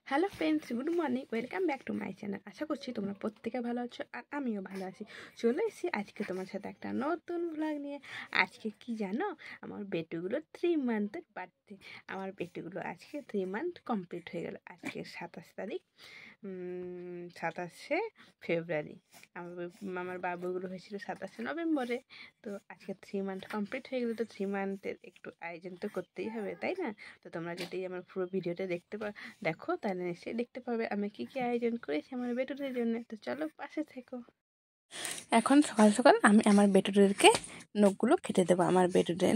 Hello friends, good morning, welcome back to my channel. আশা করছি তোমরা প্রত্যেকে ভালো আছো আর আমিও ভালো আছি। চলে এসেছি আজকে তোমার সাথে একটা নতুন ভ্লগ নিয়ে। আজকে কি জানো, আমার বেটুগুলো 3 মান্থের বার্থডে। আমার বেটুগুলো আজকে 3 মান্থ কমপ্লিট হয়ে গেল। আজকে 27 তারিখ, 27শে ফেব্রুয়ারি। আমার বাবুগুলো হয়েছিল 27শে নভেম্বরে। তো আজকে 3 মান্থ কমপ্লিট হয়ে গেলো। তো 3 মান্থের একটু আয়োজন তো করতেই হবে, তাই না? তো তোমরা যদি আমার পুরো ভিডিওটা দেখো তাহলে নিশ্চয়ই দেখতে পাবে আমি কি কি আয়োজন করেছি আমার বেটুদের জন্য। তো চলো পাশে থেকো। এখন সকাল সকাল আমি আমার বেটুদেরকে নখগুলো কেটে দেবো। আমার বেটুদের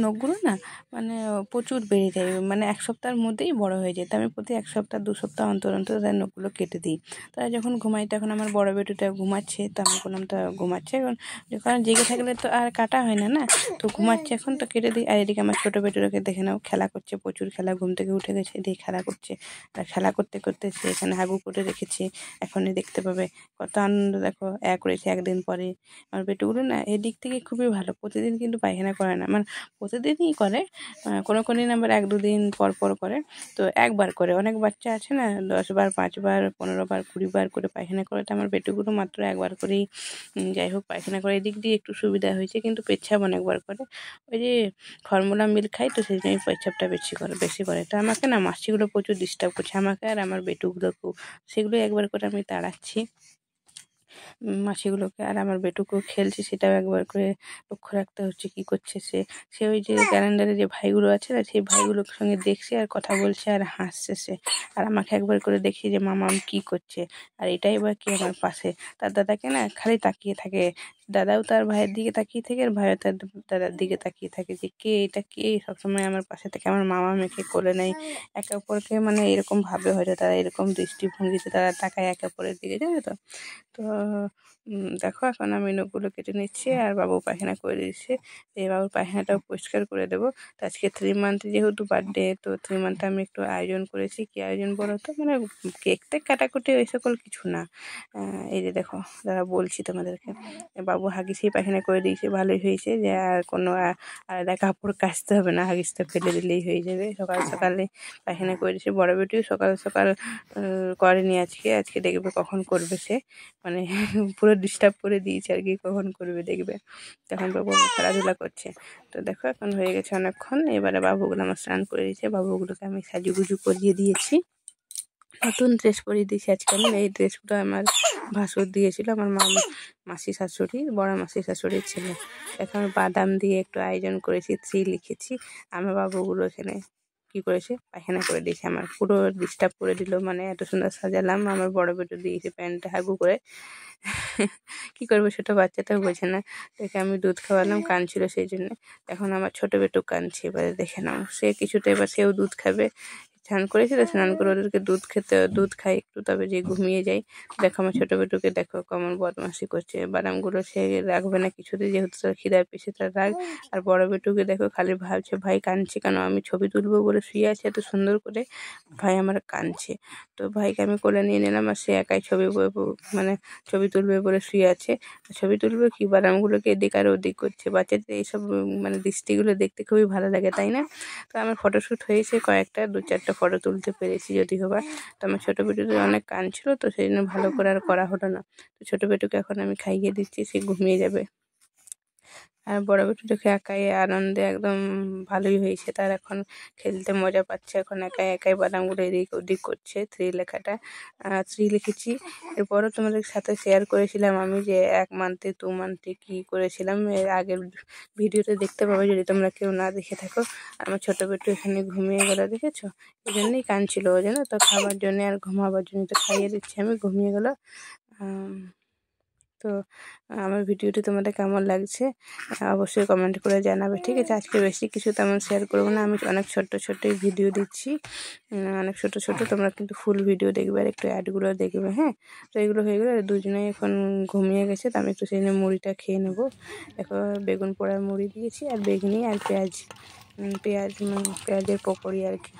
নখগুলো না মানে প্রচুর বেড়ে যায়, মানে এক সপ্তাহের মধ্যেই বড় হয়ে যায়। তো আমি প্রতি 1 সপ্তাহ 2 সপ্তাহ অন্তর অন্তর তার নখগুলো কেটে দিই। তারা যখন ঘুমাই, তখন আমার বড় বেটুটা ঘুমাচ্ছে, তো আমি বললাম তো ঘুমাচ্ছে এখন, কারণ জেগে থাকলে তো আর কাটা হয় না, না তো ঘুমাচ্ছে এখন, তো কেটে দিই। আর এদিকে আমার ছোটো বেটুটাকে দেখে নাও, খেলা করছে, প্রচুর খেলা, ঘুম থেকে উঠে গেছে, এদিকে খেলা করছে। আর খেলা করতে করতে সে এখানে হাগু করে রেখেছে, এখনই দেখতে পাবে কত আনন্দ। দেখো করেছে একদিন পরে। আমার বেটুগুলো না এদিক থেকে খুবই ভালো, প্রতিদিন কিন্তু পায়খানা করে না, মানে প্রতিদিনই করে, কোনো দিন আবার 1-2 দিন পর পর করে। তো একবার করে, অনেক বাচ্চা আছে না 10 বার, 5 বার, 15 বার, 20 বার করে পায়খানা করে। তো আমার বেটুগুলো মাত্র একবার করেই যাই হোক পায়খানা করে। এদিক দিয়ে একটু সুবিধা হয়েছে, কিন্তু পেচ্ছাপ অনেকবার করে। ওই যে ফর্মুলা মিল্ক খাই, তো সেই জন্য পেচ্ছাপটা বেশি করে। তো আমাকে না মাছিগুলো প্রচুর ডিস্টার্ব করছে, আমাকে আর আমার বেটুগুলোকেও। সেগুলো একবার করে আমি তাড়াচ্ছি মাছিগুলোকে। আর আমার বেটুকেও খেলছে, সেটাও একবার করে লক্ষ্য রাখতে হচ্ছে কি করছে সে। সে ওই যে ক্যালেন্ডারে যে ভাইগুলো আছে না, সেই ভাইগুলোর সঙ্গে দেখছে আর কথা বলছে আর হাসছে সে। আর আমাকে একবার করে দেখছি যে মামা আমি কী করছে। আর এটাই বা কি আমার পাশে, তার দাদাকে না খালি তাকিয়ে থাকে। দাদাও তার ভাইয়ের দিকে তাকিয়ে থাকে, আর ভাইও তার দাদার দিকে তাকিয়ে থাকে যে কে এটা, কে সবসময় আমার পাশে থেকে। আমার মামা মেয়েকে কোলে নেয়, একে অপরকে মানে এরকম ভাবে, হয়তো তারা এরকম দৃষ্টিভঙ্গিতে তারা তাকায় একে অপরের দিকে, জানো তো। তো দেখো এখন আমি নখগুলো কেটে নিচ্ছি, আর বাবু পায়খানা করে দিচ্ছে। এই বাবুর পায়খানাটাও পরিষ্কার করে দেবো। তো আজকে 3 মান্থে যেহেতু বার্থডে, তো 3 মান্থে আমি একটু আয়োজন করেছি। কি আয়োজন বলো তো, মানে কেক টেক কাটাকুটি ওই সকল কিছু না। এই যে দেখো দাদা বলছি তোমাদেরকে, বাবু হাগিসেই পায়খানা করে দিয়েছে, ভালোই হয়েছে। যে আর কোনো আলাদা কাপড় কাচতে হবে না, হাগিসটা ফেলে দিলেই হয়ে যাবে। সকাল সকালে পায়খানা করে দিয়েছে। বড় বেটিও সকাল সকাল করেনি আজকে দেখবে কখন করবে সে, মানে পুরো ডিস্টার্ব করে দিয়েছে আর কি, কখন করবে দেখবে। তখন বাবু খেলাধুলা করছে। তো দেখো এখন হয়ে গেছে অনেকক্ষণ। এবারে বাবুগুলো আমার স্নান করে দিয়েছে, বাবুগুলোকে আমি সাজুগুজু করিয়ে দিয়েছি, নতুন ড্রেস পরিয়ে দিয়েছি আজকে আমি। এই ড্রেসগুলো আমার ভাসুর দিয়েছিল, আমার মাসি শাশুড়ি, বড় মাসি শাশুড়ির ছেলে। এখন বাদাম দিয়ে একটু আয়োজন করেছি, 3 লিখেছি। আমার বাবুগুলো এখানে কি করেছে, পায়খানা করে দিয়েছে, আমার পুরো ডিস্টার্ব করে দিল। মানে এত সুন্দর সাজালাম, আমার বড় বেটু দিয়েছে প্যান্টটা হাগু করে। কি করবো, ছোটো বাচ্চা তো বোঝে না। দেখে আমি দুধ খাওয়ালাম, কাঁদছিল সেই জন্য। এখন আমার ছোটো বেটু কাঁদছে, এবারে দেখে নাও সে কিছুটা, এবার সেও দুধ খাবে। স্নান করেছিল, স্নান করে ওদেরকে দুধ খাই একটু, তবে যে ঘুমিয়ে যায়। দেখো আমার ছোটো বেটুকে দেখো কেমন বদমাশি করছে, বাদামগুলো সে রাখবে না কিছুতে, যেহেতু তার খিদায় পেয়েছে তার রাগ। আর বড় বেটুকে দেখো খালি ভাবছে ভাই কাঁদছে কেন, আমি ছবি তুলবো বলে শুয়ে আছে এত সুন্দর করে, ভাই আমার কাঁদছে। তো ভাইকে আমি কোলে নিয়ে নিলাম, আর সে একাই মানে ছবি তুলবে বলে শুয়ে আছে। ছবি তুলবে কি, বাদামগুলোকে এদিক আর ওদিক করছে। বাচ্চাদের এইসব মানে দৃষ্টিগুলো দেখতে খুবই ভালো লাগে, তাই না? তো আমার ফটোশ্যুট হয়েছে কয়েকটা, 2-4টা ফটো তুলতে পেরেছি যদিও বা। তো আমার ছোটো বেটুতে অনেক কাঁদছিল, তো সেই জন্য ভালো করে আর করা হলো না। তো ছোটো বেটুকে এখন আমি খাইয়ে দিচ্ছি, সে ঘুমিয়ে যাবে। আর বড় বেটুটাকে একাই আনন্দে একদম ভালোই হয়েছে তার, এখন খেলতে মজা পাচ্ছে। এখন একাই বাদামগুলো এদিক ওদিক করছে। 3 লেখাটা 3 লিখেছি। এরপরও তোমাদের সাথে শেয়ার করেছিলাম আমি যে 1 মান্থে 2 মান্থে কী করেছিলাম, এর আগের ভিডিওতে দেখতে পাবে যদি তোমরা কেউ না দেখে থাকো। আমার ছোটো বেটু এখানে ঘুমিয়ে গেলো, দেখেছো? এই জন্যই কাঁদছিল ও, জানো তো, খাবার জন্যে আর ঘুমাবার জন্য। তো খাইয়ে দিচ্ছি আমি, ঘুমিয়ে গেলো। তো আমার ভিডিওটি তোমাদের কেমন লাগছে অবশ্যই কমেন্ট করে জানাবে, ঠিক আছে? আজকে বেশি কিছু তেমন শেয়ার করবো না, আমি অনেক ছোট্ট ভিডিও দিচ্ছি, অনেক ছোট তোমরা কিন্তু ফুল ভিডিও দেখবে আর একটু অ্যাডগুলো দেখবে, হ্যাঁ? তো এগুলো হয়ে গেলে দুজনেই এখন ঘুমিয়ে গেছে, তো আমি একটু সেই জন্য মুড়িটা খেয়ে নেবো। দেখো বেগুন পোড়ার মুড়ি দিয়েছি, আর বেগুনি আর পেঁয়াজের পকোড়ি আর কি।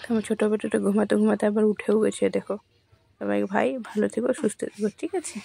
আমার ছোটো বেটুটা ঘুমাতে আবার উঠেও গেছে, দেখো। সবাই ভাই ভালো থেকো, সুস্থ থেকো, ঠিক আছে?